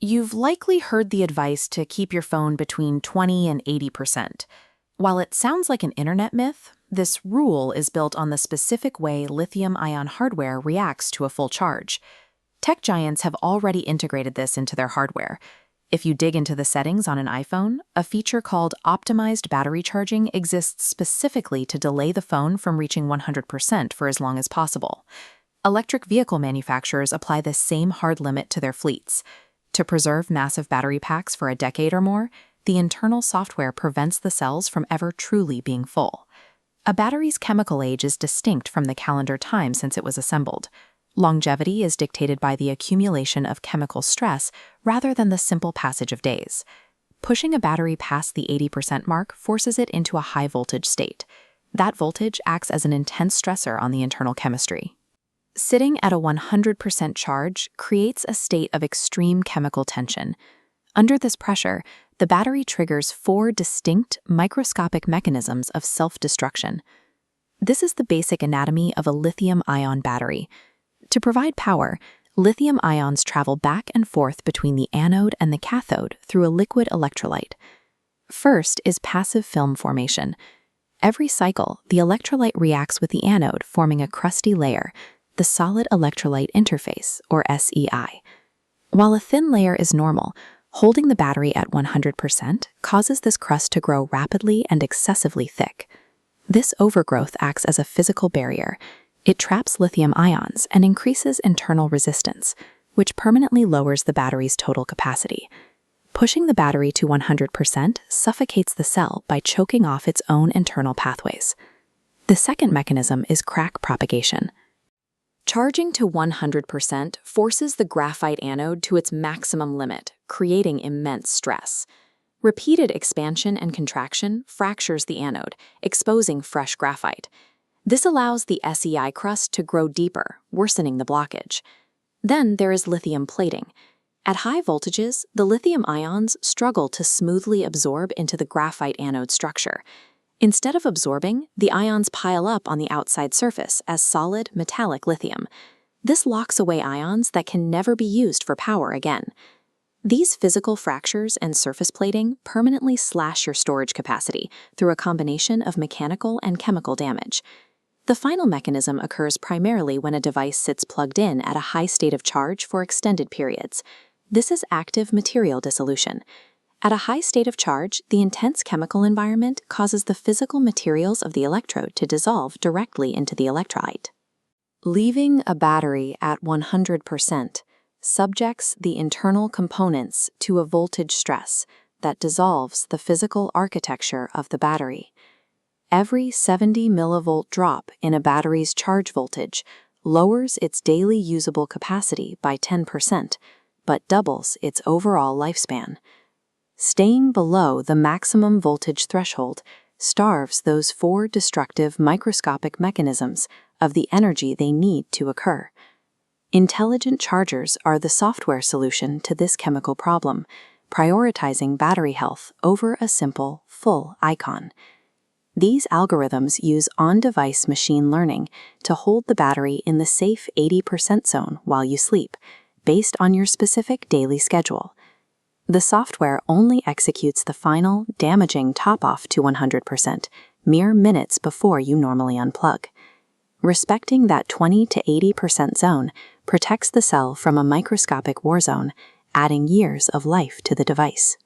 You've likely heard the advice to keep your phone between 20 and 80%. While it sounds like an internet myth, this rule is built on the specific way lithium-ion hardware reacts to a full charge. Tech giants have already integrated this into their hardware. If you dig into the settings on an iPhone, a feature called optimized battery charging exists specifically to delay the phone from reaching 100% for as long as possible. Electric vehicle manufacturers apply this same hard limit to their fleets. To preserve massive battery packs for a decade or more, the internal software prevents the cells from ever truly being full. A battery's chemical age is distinct from the calendar time since it was assembled. Longevity is dictated by the accumulation of chemical stress rather than the simple passage of days. Pushing a battery past the 80% mark forces it into a high-voltage state. That voltage acts as an intense stressor on the internal chemistry. Sitting at a 100% charge creates a state of extreme chemical tension. Under this pressure, the battery triggers 4 distinct, microscopic mechanisms of self-destruction. This is the basic anatomy of a lithium-ion battery. To provide power, lithium ions travel back and forth between the anode and the cathode through a liquid electrolyte. First is passive film formation. Every cycle, the electrolyte reacts with the anode, forming a crusty layer, the solid electrolyte interface, or SEI. While a thin layer is normal, holding the battery at 100% causes this crust to grow rapidly and excessively thick. This overgrowth acts as a physical barrier. It traps lithium ions and increases internal resistance, which permanently lowers the battery's total capacity. Pushing the battery to 100% suffocates the cell by choking off its own internal pathways. The second mechanism is crack propagation. Charging to 100% forces the graphite anode to its maximum limit, creating immense stress. Repeated expansion and contraction fractures the anode, exposing fresh graphite. This allows the SEI crust to grow deeper, worsening the blockage. Then there is lithium plating. At high voltages, the lithium ions struggle to smoothly absorb into the graphite anode structure. Instead of absorbing, the ions pile up on the outside surface as solid, metallic lithium. This locks away ions that can never be used for power again. These physical fractures and surface plating permanently slash your storage capacity through a combination of mechanical and chemical damage. The final mechanism occurs primarily when a device sits plugged in at a high state of charge for extended periods. This is active material dissolution. At a high state of charge, the intense chemical environment causes the physical materials of the electrode to dissolve directly into the electrolyte. Leaving a battery at 100% subjects the internal components to a voltage stress that dissolves the physical architecture of the battery. Every 70 millivolt drop in a battery's charge voltage lowers its daily usable capacity by 10%, but doubles its overall lifespan. Staying below the maximum voltage threshold starves those 4 destructive microscopic mechanisms of the energy they need to occur. Intelligent chargers are the software solution to this chemical problem, prioritizing battery health over a simple, full icon. These algorithms use on-device machine learning to hold the battery in the safe 80% zone while you sleep, based on your specific daily schedule. The software only executes the final, damaging top-off to 100% mere minutes before you normally unplug. Respecting that 20 to 80% zone protects the cell from a microscopic war zone, adding years of life to the device.